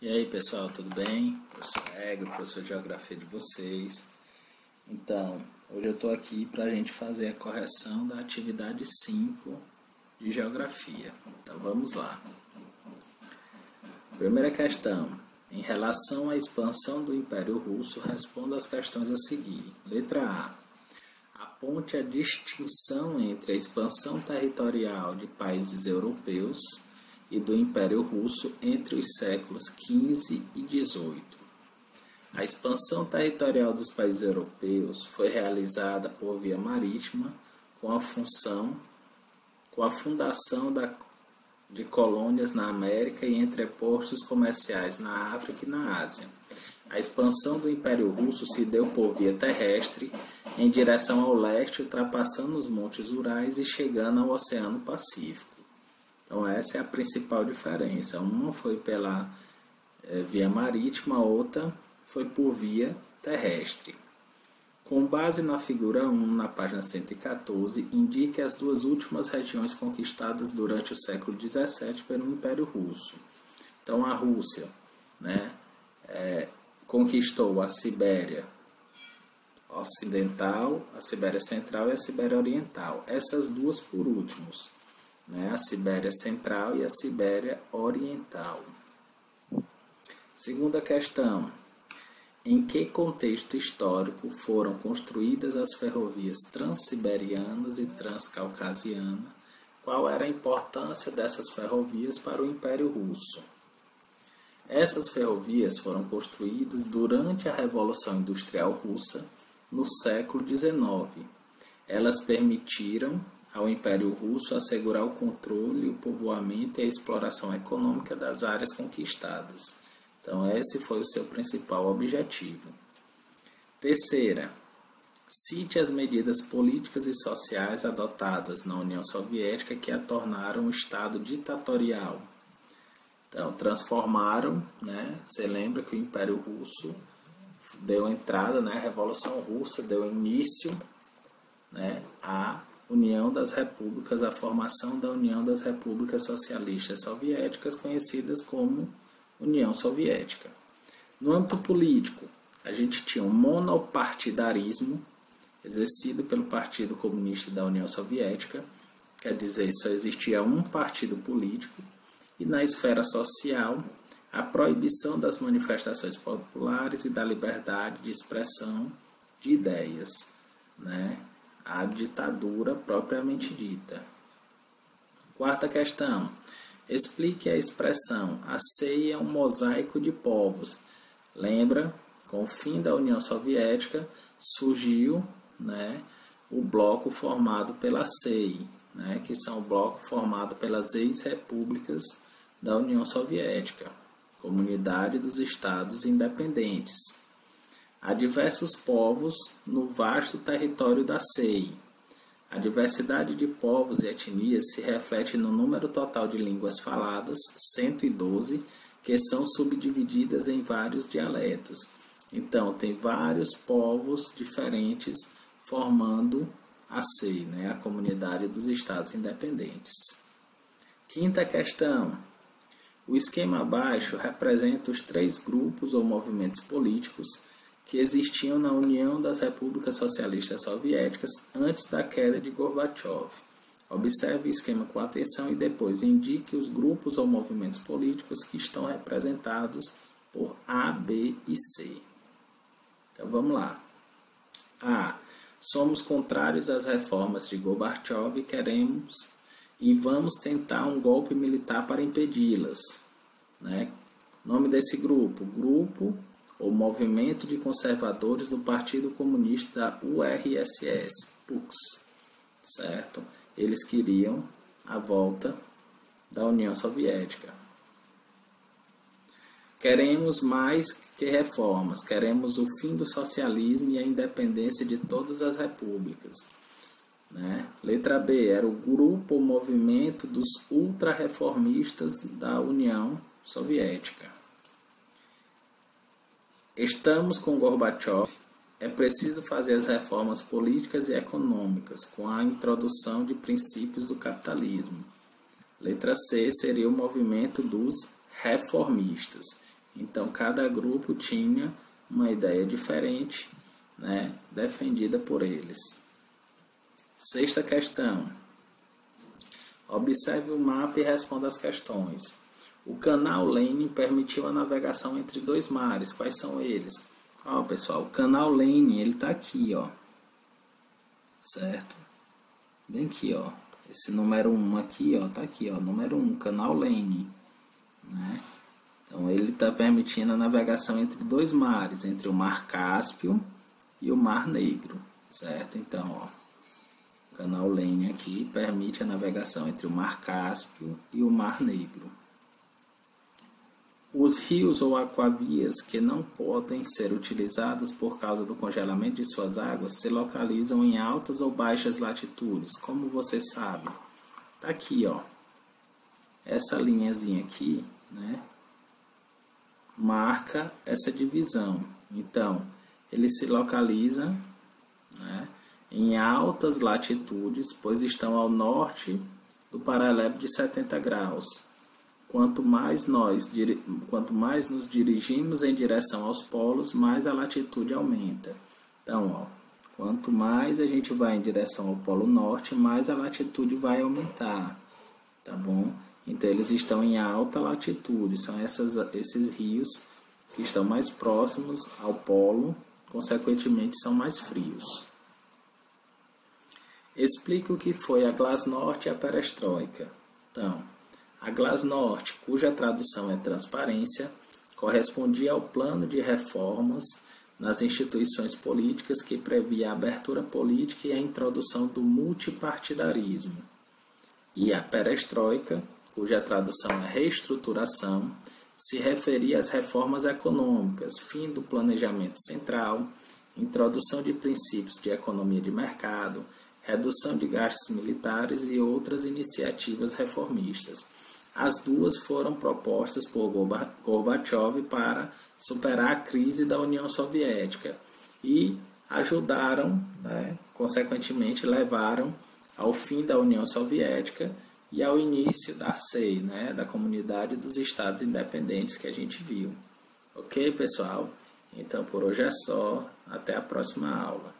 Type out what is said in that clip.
E aí pessoal, tudo bem? Professor Ego, professor de Geografia de vocês. Então, hoje eu estou aqui para a gente fazer a correção da atividade 5 de Geografia. Então vamos lá. Primeira questão. Em relação à expansão do Império Russo, responda as questões a seguir. Letra A. Aponte a distinção entre a expansão territorial de países europeus e do Império Russo entre os séculos XV e XVIII. A expansão territorial dos países europeus foi realizada por via marítima com a fundação de colônias na América e entrepostos comerciais na África e na Ásia. A expansão do Império Russo se deu por via terrestre em direção ao leste, ultrapassando os montes Urais e chegando ao Oceano Pacífico. Então essa é a principal diferença. Uma foi pela via marítima, a outra foi por via terrestre. Com base na figura 1, na página 114, indique as duas últimas regiões conquistadas durante o século XVII pelo Império Russo. Então a Rússia, conquistou a Sibéria Ocidental, a Sibéria Central e a Sibéria Oriental. Essas duas por últimos. A Sibéria Central e a Sibéria Oriental. Segunda questão. Em que contexto histórico foram construídas as ferrovias transsiberianas e transcaucasiana? Qual era a importância dessas ferrovias para o Império Russo? Essas ferrovias foram construídas durante a Revolução Industrial Russa no século XIX. Elas permitiram ao Império Russo assegurar o controle, o povoamento e a exploração econômica das áreas conquistadas. Então, esse foi o seu principal objetivo. Terceira, cite as medidas políticas e sociais adotadas na União Soviética que a tornaram um Estado ditatorial. Então, transformaram, você lembra que o Império Russo deu entrada, a Revolução Russa deu início, à União das Repúblicas, a formação da União das Repúblicas Socialistas Soviéticas, conhecidas como União Soviética. No âmbito político, a gente tinha um monopartidarismo exercido pelo Partido Comunista da União Soviética, quer dizer, só existia um partido político, e na esfera social, a proibição das manifestações populares e da liberdade de expressão de ideias, a ditadura propriamente dita. Quarta questão. Explique a expressão a ceia é um mosaico de povos. Lembra, com o fim da União Soviética, surgiu o bloco formado pela CEI, que são o bloco formado pelas ex-repúblicas da União Soviética, Comunidade dos Estados Independentes. Há diversos povos no vasto território da CEI. A diversidade de povos e etnias se reflete no número total de línguas faladas, 112, que são subdivididas em vários dialetos. Então, tem vários povos diferentes formando a CEI, a Comunidade dos Estados Independentes. Quinta questão. O esquema abaixo representa os três grupos ou movimentos políticos que existiam na União das Repúblicas Socialistas Soviéticas antes da queda de Gorbachev. Observe o esquema com atenção e depois indique os grupos ou movimentos políticos que estão representados por A, B e C. Então vamos lá. A. Somos contrários às reformas de Gorbachev e vamos tentar um golpe militar para impedi-las. Nome desse grupo? Grupo ou Movimento de Conservadores do Partido Comunista da URSS, PUX, certo? Eles queriam a volta da União Soviética. Queremos mais que reformas, queremos o fim do socialismo e a independência de todas as repúblicas. Letra B, era o grupo ou movimento dos ultra-reformistas da União Soviética. Estamos com Gorbachev, é preciso fazer as reformas políticas e econômicas com a introdução de princípios do capitalismo. Letra C seria o movimento dos reformistas. Então, cada grupo tinha uma ideia diferente, né, defendida por eles. Sexta questão. Observe o mapa e responda as questões. O canal Lane permitiu a navegação entre dois mares. Quais são eles? Ó, pessoal, o canal Lane, ele está aqui, ó. Certo? Bem aqui, ó. Esse número 1 aqui, ó, tá aqui, ó, número 1, canal Lane, né? Então, ele está permitindo a navegação entre dois mares, entre o Mar Cáspio e o Mar Negro, certo? Então, ó, o canal Lane aqui permite a navegação entre o Mar Cáspio e o Mar Negro. Os rios ou aquavias que não podem ser utilizados por causa do congelamento de suas águas se localizam em altas ou baixas latitudes. Como você sabe? Tá aqui, ó. Essa linhazinha aqui, né, marca essa divisão. Então, ele se localiza, né, em altas latitudes, pois estão ao norte do paralelo de 70 graus. Quanto mais nos dirigimos em direção aos polos, mais a latitude aumenta. Então, ó, quanto mais a gente vai em direção ao polo norte, mais a latitude vai aumentar, tá bom? Então, eles estão em alta latitude, são esses rios que estão mais próximos ao polo, consequentemente são mais frios. Explique o que foi a Glasnost e a Perestroika. Então, a Glasnost, cuja tradução é transparência, correspondia ao plano de reformas nas instituições políticas que previa a abertura política e a introdução do multipartidarismo. E a Perestroika, cuja tradução é reestruturação, se referia às reformas econômicas, fim do planejamento central, introdução de princípios de economia de mercado, redução de gastos militares e outras iniciativas reformistas. As duas foram propostas por Gorbachev para superar a crise da União Soviética e ajudaram, né, consequentemente levaram ao fim da União Soviética e ao início da CEI, né, da Comunidade dos Estados Independentes que a gente viu. Ok, pessoal? Então, por hoje é só. Até a próxima aula.